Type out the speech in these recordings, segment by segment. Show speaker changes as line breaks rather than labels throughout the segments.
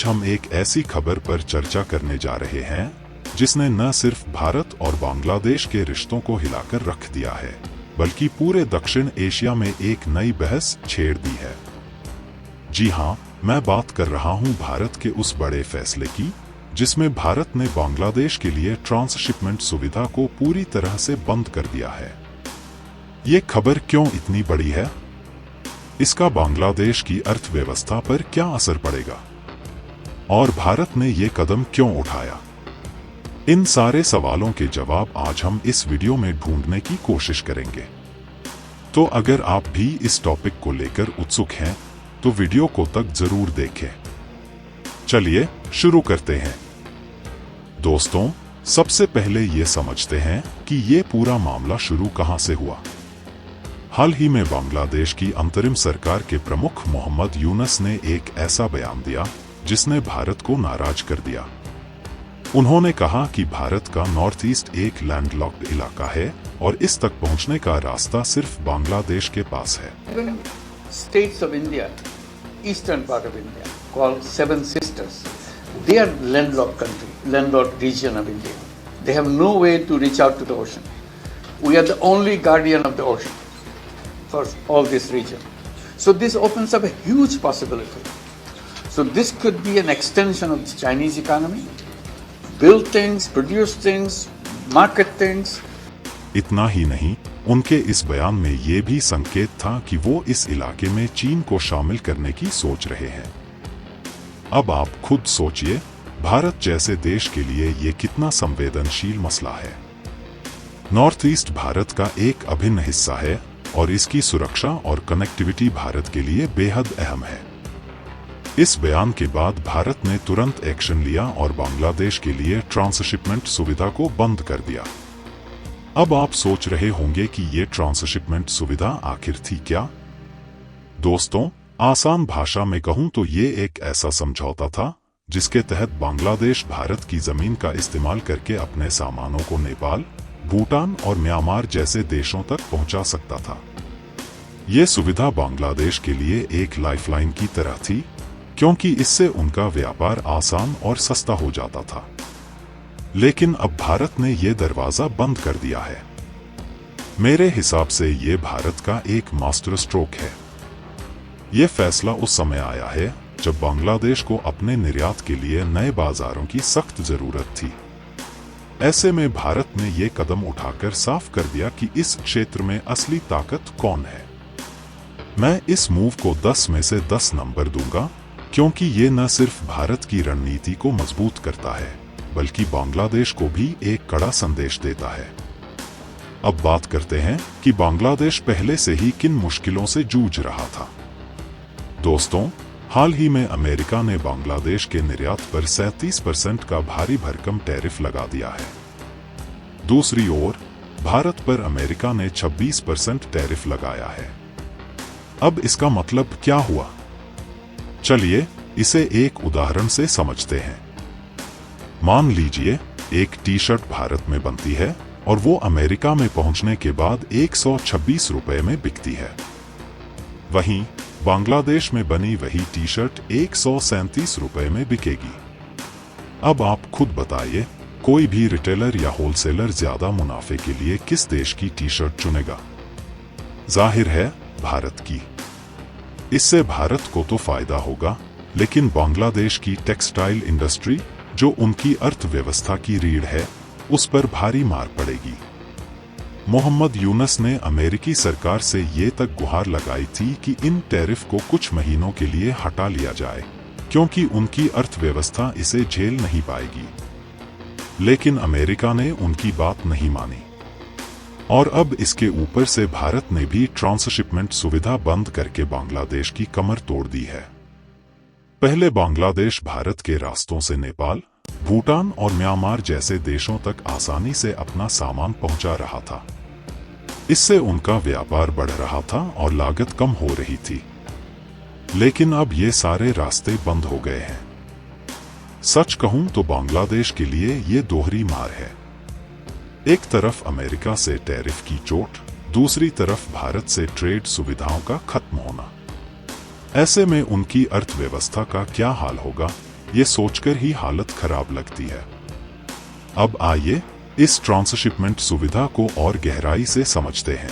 हम एक ऐसी खबर पर चर्चा करने जा रहे हैं जिसने न सिर्फ भारत और बांग्लादेश के रिश्तों को हिलाकर रख दिया है, बल्कि पूरे दक्षिण एशिया में एक नई बहस छेड़ दी है। जी हां, मैं बात कर रहा हूं भारत के उस बड़े फैसले की जिसमें भारत ने बांग्लादेश के लिए ट्रांसशिपमेंट सुविधा को पूरी तरह से बंद कर दिया है। ये खबर क्यों इतनी बड़ी है? इसका बांग्लादेश की अर्थव्यवस्था पर क्या असर पड़ेगा? और भारत ने ये कदम क्यों उठाया? इन सारे सवालों के जवाब आज हम इस वीडियो में ढूंढने की कोशिश करेंगे। तो अगर आप भी इस टॉपिक को लेकर उत्सुक हैं, तो वीडियो को तक जरूर देखें। चलिए शुरू करते हैं। दोस्तों, सबसे पहले ये समझते हैं कि ये पूरा मामला शुरू कहां से हुआ। हाल ही में बांग्लादेश की अंतरिम सरकार के प्रमुख मोहम्मद यूनुस ने एक ऐसा बयान दिया जिसने भारत को नाराज कर दिया। उन्होंने कहा कि भारत का नॉर्थ ईस्ट एक लैंडलॉक्ड इलाका है और इस तक पहुंचने का रास्ता सिर्फ बांग्लादेश के पास है।
States of India, eastern part of India, called Seven Sisters, they are landlocked country, landlocked region of India. They have no way to reach out to the ocean. We are the only guardian of the ocean for all this region. So this opens up a huge possibility. So this could be an extension of the Chinese economy, build things, produce things, market things.
इतना ही नहीं, उनके इस बयान में ये भी संकेत था कि वो इस इलाके में चीन को शामिल करने की सोच रहे हैं। अब आप खुद सोचिए, भारत जैसे देश के लिए ये कितना संवेदनशील मसला है। नॉर्थ ईस्ट भारत का एक अभिन्न हिस्सा है और इसकी सुरक्षा और कनेक्टिविटी भारत के लिए बेहद अहम है। इस बयान के बाद भारत ने तुरंत एक्शन लिया और बांग्लादेश के लिए ट्रांसशिपमेंट सुविधा को बंद कर दिया। अब आप सोच रहे होंगे कि ये ट्रांसशिपमेंट सुविधा आखिर थी क्या? दोस्तों, आसान भाषा में कहूं तो ये एक ऐसा समझौता था जिसके तहत बांग्लादेश भारत की जमीन का इस्तेमाल करके अपने सामानों को नेपाल, भूटान और म्यांमार जैसे देशों तक पहुंचा सकता था। ये सुविधा बांग्लादेश के लिए एक लाइफलाइन की तरह थी, क्योंकि इससे उनका व्यापार आसान और सस्ता हो जाता था। लेकिन अब भारत ने ये दरवाजा बंद कर दिया है। मेरे हिसाब से ये भारत का एक मास्टर स्ट्रोक है। ये फैसला उस समय आया है जब बांग्लादेश को अपने निर्यात के लिए नए बाजारों की सख्त जरूरत थी। ऐसे में भारत ने ये कदम उठाकर साफ कर दिया कि इस क्षेत्र में असली ताकत कौन है। मैं इस मूव को 10 में से 10 नंबर दूंगा, क्योंकि ये न सिर्फ भारत की रणनीति को मजबूत करता है, बल्कि बांग्लादेश को भी एक कड़ा संदेश देता है। अब बात करते हैं कि बांग्लादेश पहले से ही किन मुश्किलों से जूझ रहा था। दोस्तों, हाल ही में अमेरिका ने बांग्लादेश के निर्यात पर 37% का भारी भरकम टैरिफ लगा दिया है। दूसरी ओर भारत पर अमेरिका ने 26% टैरिफ लगाया है। अब इसका मतलब क्या हुआ? चलिए इसे एक उदाहरण से समझते हैं। मान लीजिए एक टी शर्ट भारत में बनती है और वो अमेरिका में पहुंचने के बाद 126 रुपए में बिकती है। वहीं बांग्लादेश में बनी वही टी शर्ट 137 रुपए में बिकेगी। अब आप खुद बताइए, कोई भी रिटेलर या होलसेलर ज्यादा मुनाफे के लिए किस देश की टी शर्ट चुनेगा? जाहिर है, भारत की। इससे भारत को तो फायदा होगा, लेकिन बांग्लादेश की टेक्सटाइल इंडस्ट्री, जो उनकी अर्थव्यवस्था की रीढ़ है, उस पर भारी मार पड़ेगी। मोहम्मद यूनुस ने अमेरिकी सरकार से ये तक गुहार लगाई थी कि इन टैरिफ को कुछ महीनों के लिए हटा लिया जाए, क्योंकि उनकी अर्थव्यवस्था इसे झेल नहीं पाएगी। लेकिन अमेरिका ने उनकी बात नहीं मानी और अब इसके ऊपर से भारत ने भी ट्रांसशिपमेंट सुविधा बंद करके बांग्लादेश की कमर तोड़ दी है। पहले बांग्लादेश भारत के रास्तों से नेपाल, भूटान और म्यांमार जैसे देशों तक आसानी से अपना सामान पहुंचा रहा था। इससे उनका व्यापार बढ़ रहा था और लागत कम हो रही थी। लेकिन अब ये सारे रास्ते बंद हो गए हैं। सच कहूं तो बांग्लादेश के लिए ये दोहरी मार है। एक तरफ अमेरिका से टैरिफ की चोट, दूसरी तरफ भारत से ट्रेड सुविधाओं का खत्म होना। ऐसे में उनकी अर्थव्यवस्था का क्या हाल होगा, ये सोचकर ही हालत खराब लगती है। अब आइए इस ट्रांसशिपमेंट सुविधा को और गहराई से समझते हैं।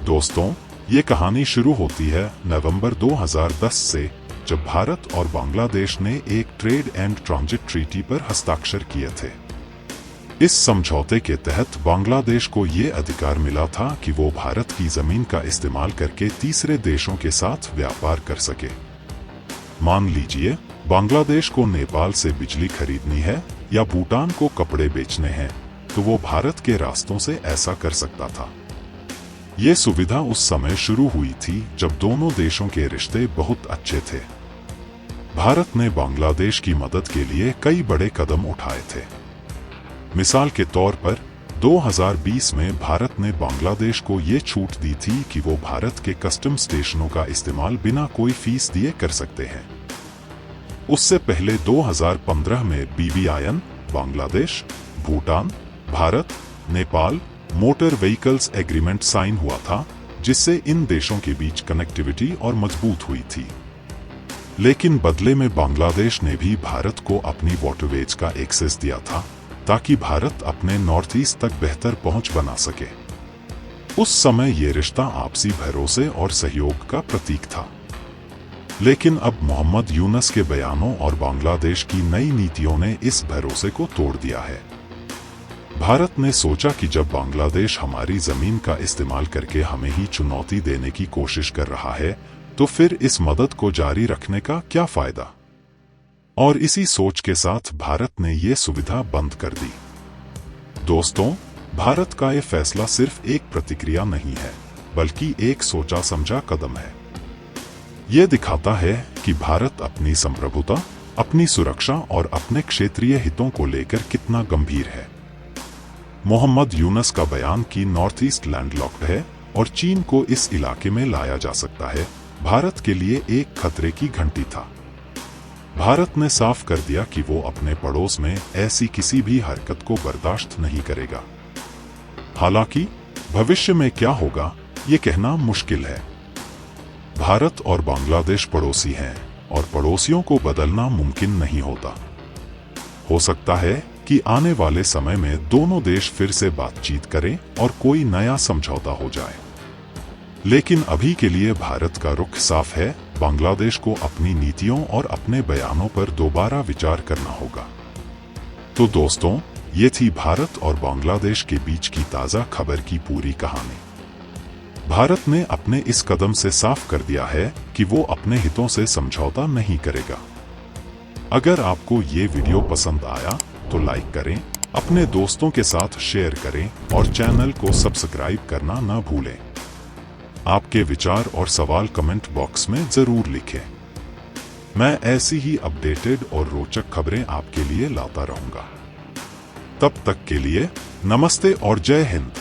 दोस्तों, ये कहानी शुरू होती है नवंबर 2010 से, जब भारत और बांग्लादेश ने एक ट्रेड एंड ट्रांजिट ट्रीटी पर हस्ताक्षर किए थे। इस समझौते के तहत बांग्लादेश को ये अधिकार मिला था कि वो भारत की जमीन का इस्तेमाल करके तीसरे देशों के साथ व्यापार कर सके। मान लीजिए बांग्लादेश को नेपाल से बिजली खरीदनी है या भूटान को कपड़े बेचने हैं, तो वो भारत के रास्तों से ऐसा कर सकता था। ये सुविधा उस समय शुरू हुई थी जब दोनों देशों के रिश्ते बहुत अच्छे थे। भारत ने बांग्लादेश की मदद के लिए कई बड़े कदम उठाए थे। मिसाल के तौर पर 2020 में भारत ने बांग्लादेश को ये छूट दी थी कि वो भारत के कस्टम स्टेशनों का इस्तेमाल बिना कोई फीस दिए कर सकते हैं। उससे पहले 2015 में BBIN, Bangladesh, Bhutan, Bharat, Nepal motor vehicles agreement sign हुआ था, जिससे इन देशों के बीच कनेक्टिविटी और मजबूत हुई थी। लेकिन बदले में बांग्लादेश ने भी भारत को अपनी वाटरवेज का एक्सेस दिया था, ताकि भारत अपने नॉर्थ ईस्ट तक बेहतर पहुंच बना सके। उस समय ये रिश्ता आपसी भरोसे और सहयोग का प्रतीक था। लेकिन अब मोहम्मद यूनुस के बयानों और बांग्लादेश की नई नीतियों ने इस भरोसे को तोड़ दिया है। भारत ने सोचा कि जब बांग्लादेश हमारी जमीन का इस्तेमाल करके हमें ही चुनौती देने की कोशिश कर रहा है, तो फिर इस मदद को जारी रखने का क्या फायदा। और इसी सोच के साथ भारत ने ये सुविधा बंद कर दी। दोस्तों, भारत का ये फैसला सिर्फ एक प्रतिक्रिया नहीं है, बल्कि एक सोचा समझा कदम है। ये दिखाता है कि भारत अपनी संप्रभुता, अपनी सुरक्षा और अपने क्षेत्रीय हितों को लेकर कितना गंभीर है। मोहम्मद यूनुस का बयान कि नॉर्थ ईस्ट लैंडलॉक्ड है और चीन को इस इलाके में लाया जा सकता है, भारत के लिए एक खतरे की घंटी था। भारत ने साफ कर दिया कि वो अपने पड़ोस में ऐसी किसी भी हरकत को बर्दाश्त नहीं करेगा। हालांकि भविष्य में क्या होगा, ये कहना मुश्किल है। भारत और बांग्लादेश पड़ोसी हैं और पड़ोसियों को बदलना मुमकिन नहीं होता। हो सकता है कि आने वाले समय में दोनों देश फिर से बातचीत करें और कोई नया समझौता हो जाए। लेकिन अभी के लिए भारत का रुख साफ है, बांग्लादेश को अपनी नीतियों और अपने बयानों पर दोबारा विचार करना होगा। तो दोस्तों, ये थी भारत और बांग्लादेश के बीच की ताज़ा खबर की पूरी कहानी। भारत ने अपने इस कदम से साफ कर दिया है कि वो अपने हितों से समझौता नहीं करेगा। अगर आपको ये वीडियो पसंद आया तो लाइक करें, अपने दोस्तों के साथ शेयर करें और चैनल को सब्सक्राइब करना न भूलें। आपके विचार और सवाल कमेंट बॉक्स में जरूर लिखें। मैं ऐसी ही अपडेटेड और रोचक खबरें आपके लिए लाता रहूंगा। तब तक के लिए नमस्ते और जय हिंद।